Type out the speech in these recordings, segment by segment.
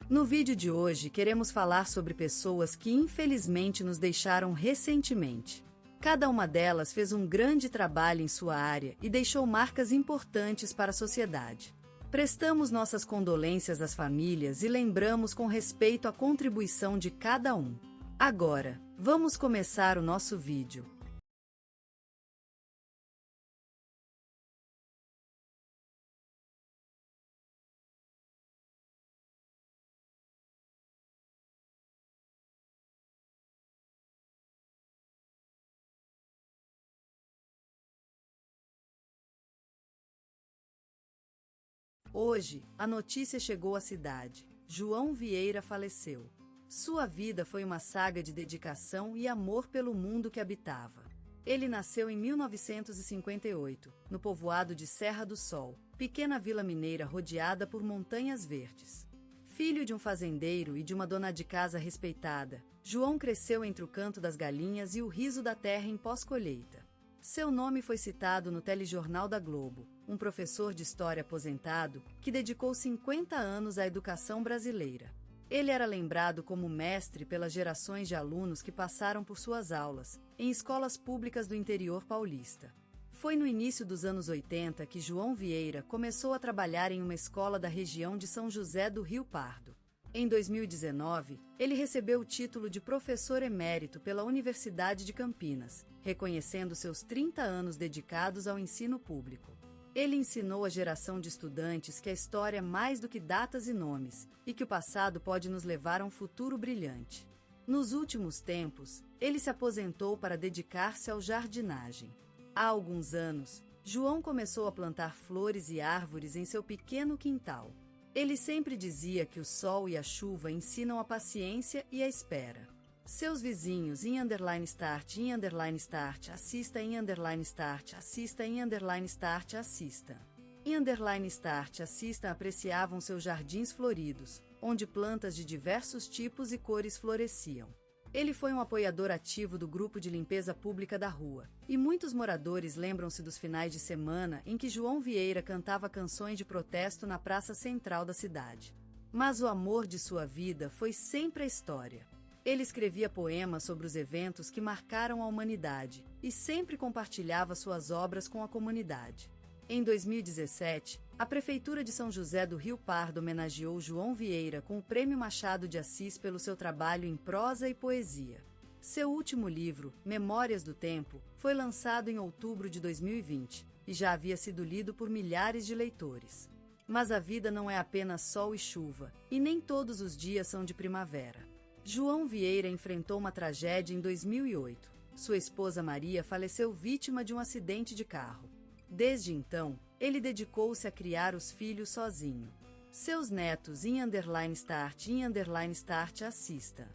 No vídeo de hoje queremos falar sobre pessoas que infelizmente nos deixaram recentemente. Cada uma delas fez um grande trabalho em sua área e deixou marcas importantes para a sociedade. Prestamos nossas condolências às famílias e lembramos com respeito a contribuição de cada um. Agora, vamos começar o nosso vídeo. Hoje, a notícia chegou à cidade. João Vieira faleceu. Sua vida foi uma saga de dedicação e amor pelo mundo que habitava. Ele nasceu em 1958, no povoado de Serra do Sol, pequena vila mineira rodeada por montanhas verdes. Filho de um fazendeiro e de uma dona de casa respeitada, João cresceu entre o canto das galinhas e o riso da terra em pós-colheita. Seu nome foi citado no telejornal da Globo, um professor de história aposentado que dedicou 50 anos à educação brasileira. Ele era lembrado como mestre pelas gerações de alunos que passaram por suas aulas, em escolas públicas do interior paulista. Foi no início dos anos 80 que João Vieira começou a trabalhar em uma escola da região de São José do Rio Pardo. Em 2019, ele recebeu o título de professor emérito pela Universidade de Campinas, reconhecendo seus 30 anos dedicados ao ensino público. Ele ensinou a geração de estudantes que a história é mais do que datas e nomes, e que o passado pode nos levar a um futuro brilhante. Nos últimos tempos, ele se aposentou para dedicar-se à jardinagem. Há alguns anos, João começou a plantar flores e árvores em seu pequeno quintal. Ele sempre dizia que o sol e a chuva ensinam a paciência e a espera. Seus vizinhos _start, assista _start, assista _start, assista apreciavam seus jardins floridos, onde plantas de diversos tipos e cores floresciam. Ele foi um apoiador ativo do grupo de limpeza pública da rua, e muitos moradores lembram-se dos finais de semana em que João Vieira cantava canções de protesto na praça central da cidade. Mas o amor de sua vida foi sempre a história. Ele escrevia poemas sobre os eventos que marcaram a humanidade e sempre compartilhava suas obras com a comunidade. Em 2017, a Prefeitura de São José do Rio Pardo homenageou João Vieira com o Prêmio Machado de Assis pelo seu trabalho em prosa e poesia. Seu último livro, Memórias do Tempo, foi lançado em outubro de 2020 e já havia sido lido por milhares de leitores. Mas a vida não é apenas sol e chuva, e nem todos os dias são de primavera. João Vieira enfrentou uma tragédia em 2008. Sua esposa Maria faleceu vítima de um acidente de carro. Desde então, ele dedicou-se a criar os filhos sozinho. Seus netos _start, assista.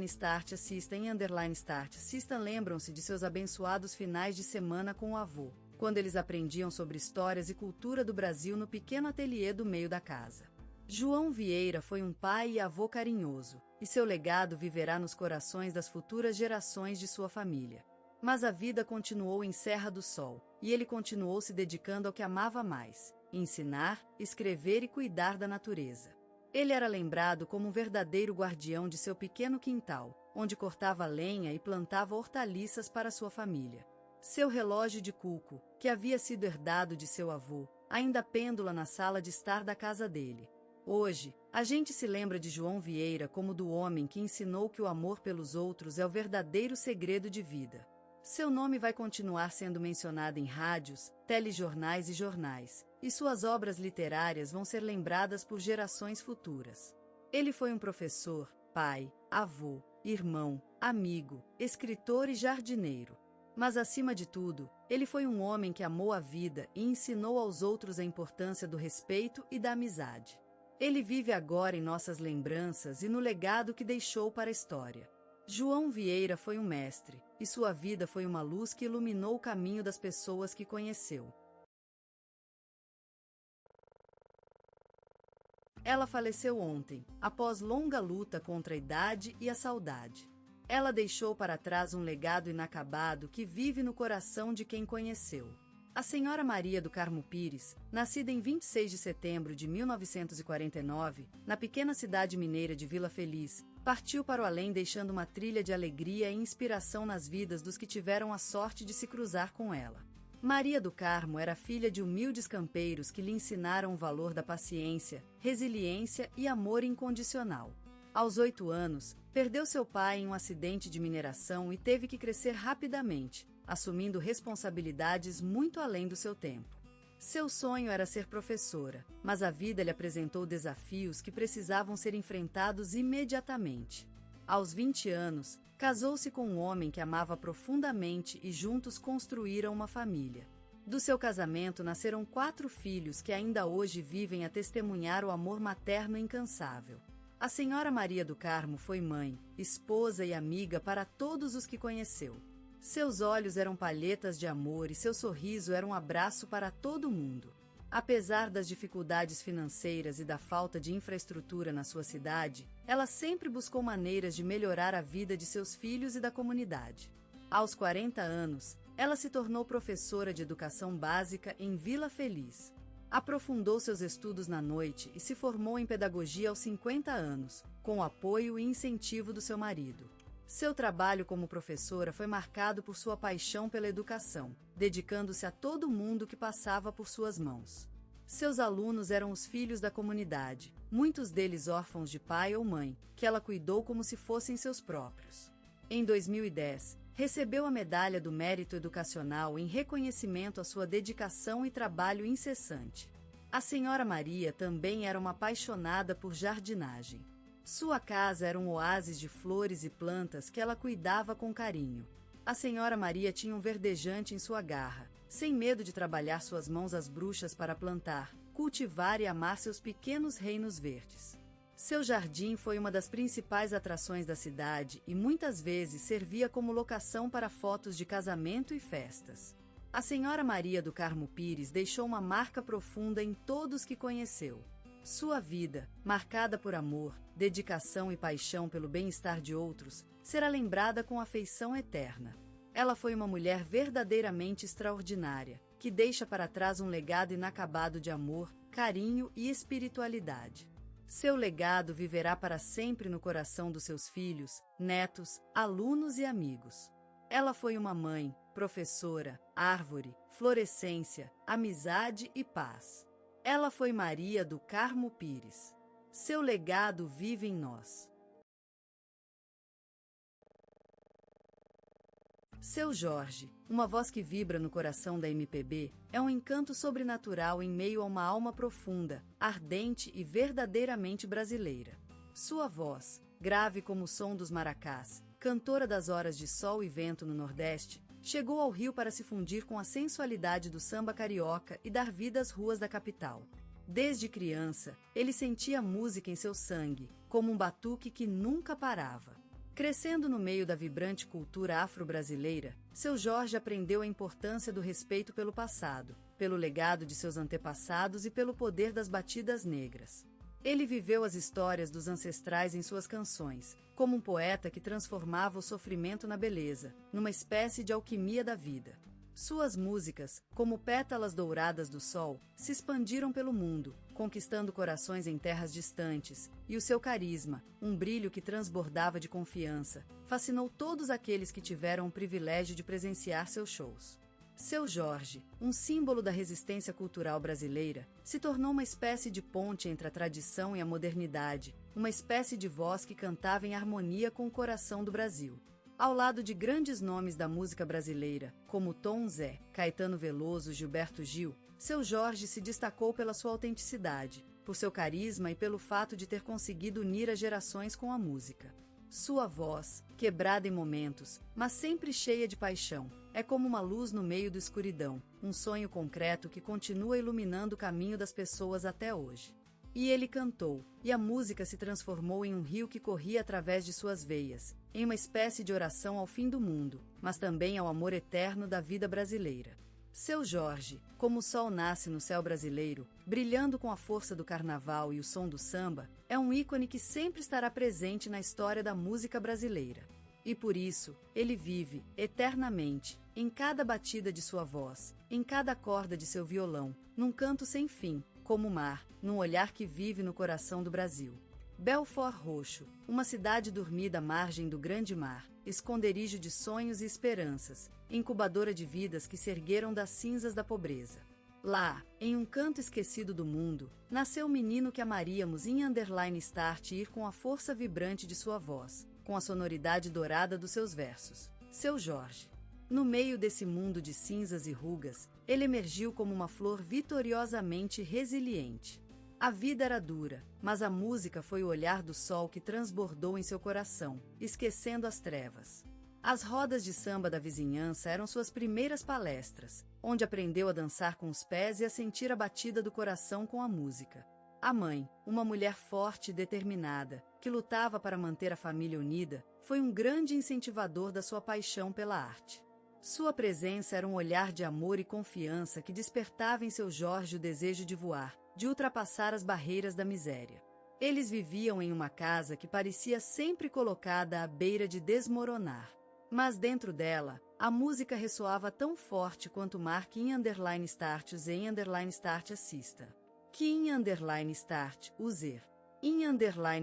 _start, assista lembram-se de seus abençoados finais de semana com o avô, quando eles aprendiam sobre histórias e cultura do Brasil no pequeno ateliê do meio da casa. João Vieira foi um pai e avô carinhoso, e seu legado viverá nos corações das futuras gerações de sua família. Mas a vida continuou em Serra do Sol, e ele continuou se dedicando ao que amava mais: ensinar, escrever e cuidar da natureza. Ele era lembrado como um verdadeiro guardião de seu pequeno quintal, onde cortava lenha e plantava hortaliças para sua família. Seu relógio de cuco, que havia sido herdado de seu avô, ainda pêndula na sala de estar da casa dele. Hoje, a gente se lembra de João Vieira como do homem que ensinou que o amor pelos outros é o verdadeiro segredo de vida. Seu nome vai continuar sendo mencionado em rádios, telejornais e jornais, e suas obras literárias vão ser lembradas por gerações futuras. Ele foi um professor, pai, avô, irmão, amigo, escritor e jardineiro. Mas acima de tudo, ele foi um homem que amou a vida e ensinou aos outros a importância do respeito e da amizade. Ele vive agora em nossas lembranças e no legado que deixou para a história. João Vieira foi um mestre, e sua vida foi uma luz que iluminou o caminho das pessoas que conheceu. Ela faleceu ontem, após longa luta contra a idade e a saudade. Ela deixou para trás um legado inacabado que vive no coração de quem conheceu. A senhora Maria do Carmo Pires, nascida em 26 de setembro de 1949, na pequena cidade mineira de Vila Feliz, partiu para o além deixando uma trilha de alegria e inspiração nas vidas dos que tiveram a sorte de se cruzar com ela. Maria do Carmo era filha de humildes campeiros que lhe ensinaram o valor da paciência, resiliência e amor incondicional. Aos 8 anos, perdeu seu pai em um acidente de mineração e teve que crescer rapidamente, assumindo responsabilidades muito além do seu tempo. Seu sonho era ser professora, mas a vida lhe apresentou desafios que precisavam ser enfrentados imediatamente. Aos 20 anos, casou-se com um homem que amava profundamente e juntos construíram uma família. Do seu casamento nasceram 4 filhos que ainda hoje vivem a testemunhar o amor materno incansável. A senhora Maria do Carmo foi mãe, esposa e amiga para todos os que conheceu. Seus olhos eram palhetas de amor e seu sorriso era um abraço para todo mundo. Apesar das dificuldades financeiras e da falta de infraestrutura na sua cidade, ela sempre buscou maneiras de melhorar a vida de seus filhos e da comunidade. Aos 40 anos, ela se tornou professora de educação básica em Vila Feliz. Aprofundou seus estudos na noite e se formou em pedagogia aos 50 anos, com o apoio e incentivo do seu marido. Seu trabalho como professora foi marcado por sua paixão pela educação, dedicando-se a todo mundo que passava por suas mãos. Seus alunos eram os filhos da comunidade, muitos deles órfãos de pai ou mãe, que ela cuidou como se fossem seus próprios. Em 2010, recebeu a Medalha do Mérito Educacional em reconhecimento à sua dedicação e trabalho incessante. A senhora Maria também era uma apaixonada por jardinagem. Sua casa era um oásis de flores e plantas que ela cuidava com carinho. A senhora Maria tinha um verdejante em sua garra, sem medo de trabalhar suas mãos às bruxas para plantar, cultivar e amar seus pequenos reinos verdes. Seu jardim foi uma das principais atrações da cidade e muitas vezes servia como locação para fotos de casamento e festas. A senhora Maria do Carmo Pires deixou uma marca profunda em todos que conheceu. Sua vida, marcada por amor, dedicação e paixão pelo bem-estar de outros, será lembrada com afeição eterna. Ela foi uma mulher verdadeiramente extraordinária, que deixa para trás um legado inacabado de amor, carinho e espiritualidade. Seu legado viverá para sempre no coração dos seus filhos, netos, alunos e amigos. Ela foi uma mãe, professora, árvore, florescência, amizade e paz. Ela foi Maria do Carmo Pires. Seu legado vive em nós. Seu Jorge, uma voz que vibra no coração da MPB, é um encanto sobrenatural em meio a uma alma profunda, ardente e verdadeiramente brasileira. Sua voz, grave como o som dos maracás, cantora das horas de sol e vento no Nordeste, chegou ao Rio para se fundir com a sensualidade do samba carioca e dar vida às ruas da capital. Desde criança, ele sentia a música em seu sangue, como um batuque que nunca parava. Crescendo no meio da vibrante cultura afro-brasileira, seu Jorge aprendeu a importância do respeito pelo passado, pelo legado de seus antepassados e pelo poder das batidas negras. Ele viveu as histórias dos ancestrais em suas canções, como um poeta que transformava o sofrimento na beleza, numa espécie de alquimia da vida. Suas músicas, como pétalas douradas do sol, se expandiram pelo mundo, conquistando corações em terras distantes, e o seu carisma, um brilho que transbordava de confiança, fascinou todos aqueles que tiveram o privilégio de presenciar seus shows. Seu Jorge, um símbolo da resistência cultural brasileira, se tornou uma espécie de ponte entre a tradição e a modernidade, uma espécie de voz que cantava em harmonia com o coração do Brasil. Ao lado de grandes nomes da música brasileira, como Tom Zé, Caetano Veloso, Gilberto Gil, seu Jorge se destacou pela sua autenticidade, por seu carisma e pelo fato de ter conseguido unir as gerações com a música. Sua voz, quebrada em momentos, mas sempre cheia de paixão, é como uma luz no meio da escuridão, um sonho concreto que continua iluminando o caminho das pessoas até hoje. E ele cantou, e a música se transformou em um rio que corria através de suas veias, em uma espécie de oração ao fim do mundo, mas também ao amor eterno da vida brasileira. Seu Jorge, como o sol nasce no céu brasileiro, brilhando com a força do carnaval e o som do samba, é um ícone que sempre estará presente na história da música brasileira. E por isso, ele vive, eternamente, em cada batida de sua voz, em cada corda de seu violão, num canto sem fim, como o mar, num olhar que vive no coração do Brasil. Belford Roxo, uma cidade dormida à margem do grande mar, esconderijo de sonhos e esperanças, incubadora de vidas que se ergueram das cinzas da pobreza. Lá, em um canto esquecido do mundo, nasceu o menino que amaríamos em *start ir com a força vibrante de sua voz, com a sonoridade dourada dos seus versos. Seu Jorge. No meio desse mundo de cinzas e rugas, ele emergiu como uma flor vitoriosamente resiliente. A vida era dura, mas a música foi o olhar do sol que transbordou em seu coração, esquecendo as trevas. As rodas de samba da vizinhança eram suas primeiras palestras, onde aprendeu a dançar com os pés e a sentir a batida do coração com a música. A mãe, uma mulher forte e determinada, que lutava para manter a família unida, foi um grande incentivador da sua paixão pela arte. Sua presença era um olhar de amor e confiança que despertava em seu Jorge o desejo de voar, de ultrapassar as barreiras da miséria. Eles viviam em uma casa que parecia sempre colocada à beira de desmoronar. Mas dentro dela, a música ressoava tão forte quanto o mar que *start usem *start assista. Que *start user.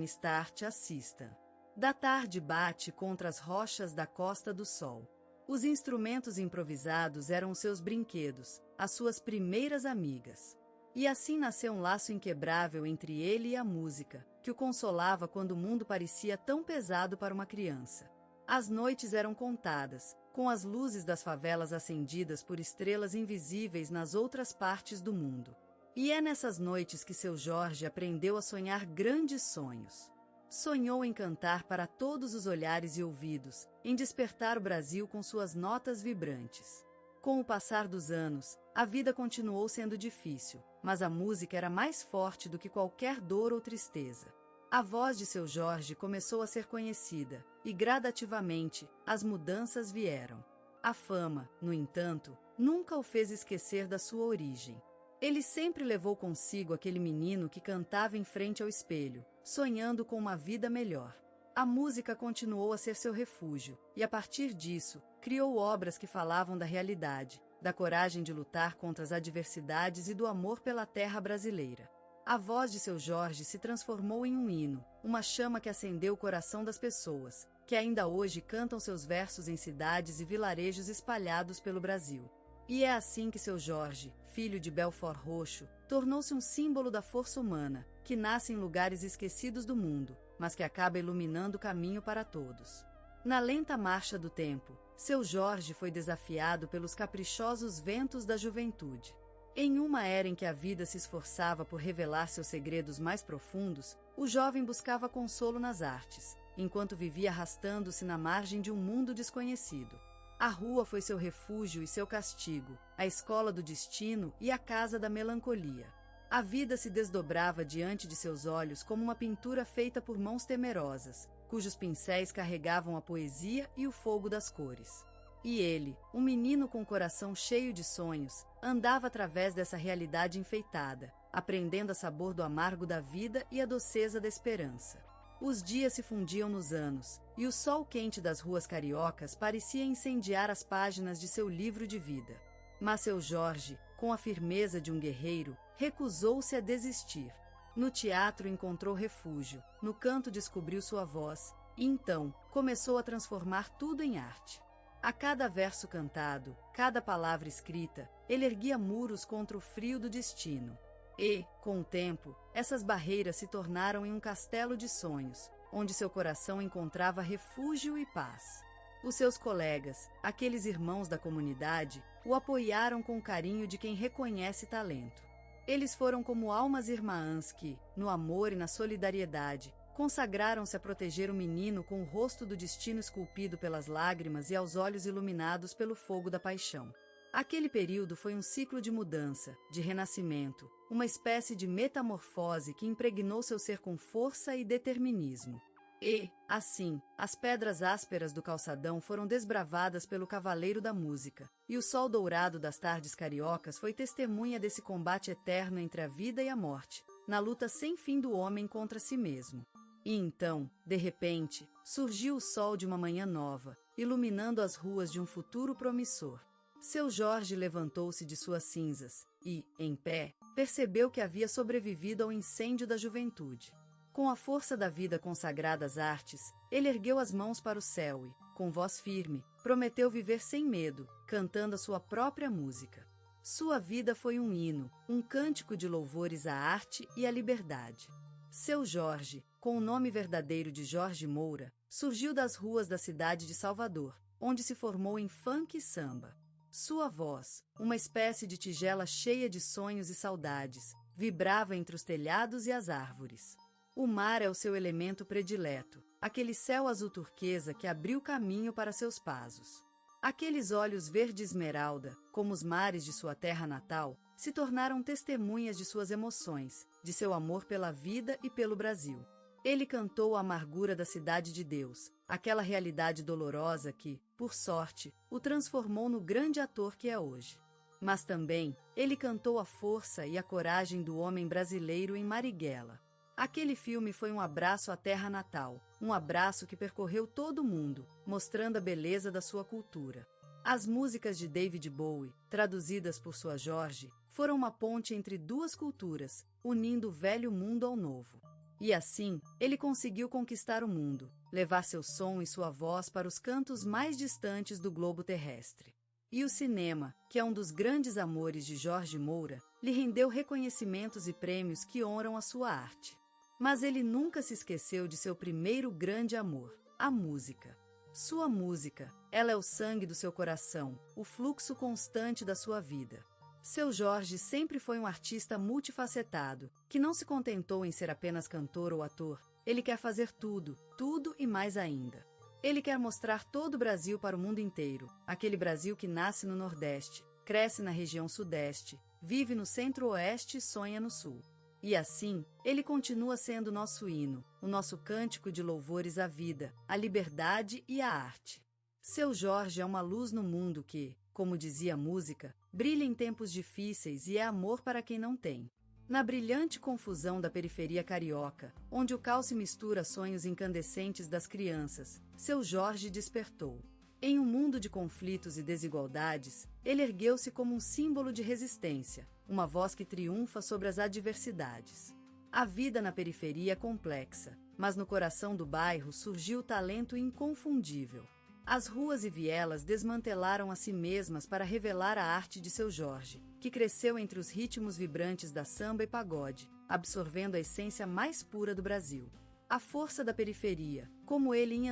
*start assista. Da tarde bate contra as rochas da Costa do Sol. Os instrumentos improvisados eram seus brinquedos, as suas primeiras amigas. E assim nasceu um laço inquebrável entre ele e a música, que o consolava quando o mundo parecia tão pesado para uma criança. As noites eram contadas, com as luzes das favelas acendidas por estrelas invisíveis nas outras partes do mundo. E é nessas noites que seu Jorge aprendeu a sonhar grandes sonhos. Sonhou em cantar para todos os olhares e ouvidos, em despertar o Brasil com suas notas vibrantes. Com o passar dos anos, a vida continuou sendo difícil, mas a música era mais forte do que qualquer dor ou tristeza. A voz de seu Jorge começou a ser conhecida, e gradativamente, as mudanças vieram. A fama, no entanto, nunca o fez esquecer da sua origem. Ele sempre levou consigo aquele menino que cantava em frente ao espelho, sonhando com uma vida melhor. A música continuou a ser seu refúgio, e a partir disso, criou obras que falavam da realidade, da coragem de lutar contra as adversidades e do amor pela terra brasileira. A voz de seu Jorge se transformou em um hino, uma chama que acendeu o coração das pessoas, que ainda hoje cantam seus versos em cidades e vilarejos espalhados pelo Brasil. E é assim que seu Jorge, filho de Belford Roxo, tornou-se um símbolo da força humana, que nasce em lugares esquecidos do mundo, mas que acaba iluminando o caminho para todos. Na lenta marcha do tempo, seu Jorge foi desafiado pelos caprichosos ventos da juventude. Em uma era em que a vida se esforçava por revelar seus segredos mais profundos, o jovem buscava consolo nas artes, enquanto vivia arrastando-se na margem de um mundo desconhecido. A rua foi seu refúgio e seu castigo, a escola do destino e a casa da melancolia. A vida se desdobrava diante de seus olhos como uma pintura feita por mãos temerosas, cujos pincéis carregavam a poesia e o fogo das cores. E ele, um menino com o coração cheio de sonhos, andava através dessa realidade enfeitada, aprendendo a sabor do amargo da vida e a doceza da esperança. Os dias se fundiam nos anos, e o sol quente das ruas cariocas parecia incendiar as páginas de seu livro de vida. Mas seu Jorge, com a firmeza de um guerreiro, recusou-se a desistir. No teatro encontrou refúgio, no canto descobriu sua voz, e então começou a transformar tudo em arte. A cada verso cantado, cada palavra escrita, ele erguia muros contra o frio do destino. E, com o tempo, essas barreiras se tornaram em um castelo de sonhos, onde seu coração encontrava refúgio e paz. Os seus colegas, aqueles irmãos da comunidade, o apoiaram com o carinho de quem reconhece talento. Eles foram como almas irmãs que, no amor e na solidariedade, consagraram-se a proteger o menino com o rosto do destino esculpido pelas lágrimas e aos olhos iluminados pelo fogo da paixão. Aquele período foi um ciclo de mudança, de renascimento, uma espécie de metamorfose que impregnou seu ser com força e determinismo. E, assim, as pedras ásperas do calçadão foram desbravadas pelo cavaleiro da música, e o sol dourado das tardes cariocas foi testemunha desse combate eterno entre a vida e a morte, na luta sem fim do homem contra si mesmo. E então, de repente, surgiu o sol de uma manhã nova, iluminando as ruas de um futuro promissor. Seu Jorge levantou-se de suas cinzas e, em pé, percebeu que havia sobrevivido ao incêndio da juventude. Com a força da vida consagrada às artes, ele ergueu as mãos para o céu e, com voz firme, prometeu viver sem medo, cantando a sua própria música. Sua vida foi um hino, um cântico de louvores à arte e à liberdade. Seu Jorge, com o nome verdadeiro de Jorge Moura, surgiu das ruas da cidade de Salvador, onde se formou em funk e samba. Sua voz, uma espécie de tigela cheia de sonhos e saudades, vibrava entre os telhados e as árvores. O mar é o seu elemento predileto, aquele céu azul turquesa que abriu caminho para seus passos. Aqueles olhos verde esmeralda, como os mares de sua terra natal, se tornaram testemunhas de suas emoções, de seu amor pela vida e pelo Brasil. Ele cantou a amargura da cidade de Deus, aquela realidade dolorosa que, por sorte, o transformou no grande ator que é hoje. Mas também, ele cantou a força e a coragem do homem brasileiro em Marighella. Aquele filme foi um abraço à terra natal, um abraço que percorreu todo o mundo, mostrando a beleza da sua cultura. As músicas de David Bowie, traduzidas por Sua Jorge, foram uma ponte entre duas culturas, unindo o velho mundo ao novo. E assim, ele conseguiu conquistar o mundo, levar seu som e sua voz para os cantos mais distantes do globo terrestre. E o cinema, que é um dos grandes amores de Jorge Moura, lhe rendeu reconhecimentos e prêmios que honram a sua arte. Mas ele nunca se esqueceu de seu primeiro grande amor, a música. Sua música, ela é o sangue do seu coração, o fluxo constante da sua vida. Seu Jorge sempre foi um artista multifacetado, que não se contentou em ser apenas cantor ou ator. Ele quer fazer tudo, tudo e mais ainda. Ele quer mostrar todo o Brasil para o mundo inteiro, aquele Brasil que nasce no Nordeste, cresce na região Sudeste, vive no Centro-Oeste e sonha no Sul. E assim, ele continua sendo nosso hino, o nosso cântico de louvores à vida, à liberdade e à arte. Seu Jorge é uma luz no mundo que, como dizia a música, brilha em tempos difíceis e é amor para quem não tem. Na brilhante confusão da periferia carioca, onde o caos se mistura a sonhos incandescentes das crianças, seu Jorge despertou. Em um mundo de conflitos e desigualdades, ele ergueu-se como um símbolo de resistência, uma voz que triunfa sobre as adversidades. A vida na periferia é complexa, mas no coração do bairro surgiu o talento inconfundível. As ruas e vielas desmantelaram a si mesmas para revelar a arte de seu Jorge, que cresceu entre os ritmos vibrantes da samba e pagode, absorvendo a essência mais pura do Brasil. A força da periferia, como ele em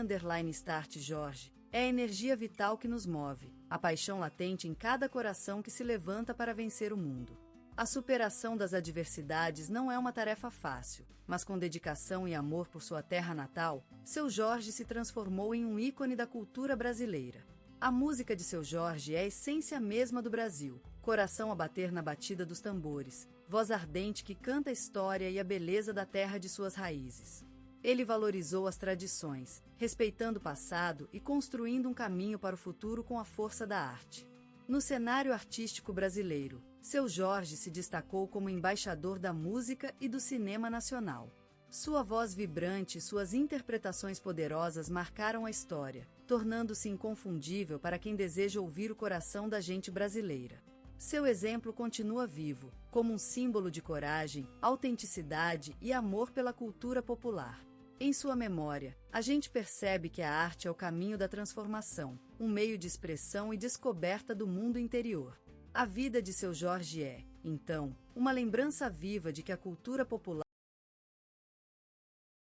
_start Jorge, é a energia vital que nos move, a paixão latente em cada coração que se levanta para vencer o mundo. A superação das adversidades não é uma tarefa fácil, mas com dedicação e amor por sua terra natal, seu Jorge se transformou em um ícone da cultura brasileira. A música de seu Jorge é a essência mesma do Brasil, coração a bater na batida dos tambores, voz ardente que canta a história e a beleza da terra de suas raízes. Ele valorizou as tradições, respeitando o passado e construindo um caminho para o futuro com a força da arte. No cenário artístico brasileiro, seu Jorge se destacou como embaixador da música e do cinema nacional. Sua voz vibrante e suas interpretações poderosas marcaram a história, tornando-se inconfundível para quem deseja ouvir o coração da gente brasileira. Seu exemplo continua vivo, como um símbolo de coragem, autenticidade e amor pela cultura popular. Em sua memória, a gente percebe que a arte é o caminho da transformação, um meio de expressão e descoberta do mundo interior. A vida de seu Jorge é, então, uma lembrança viva de que a cultura popular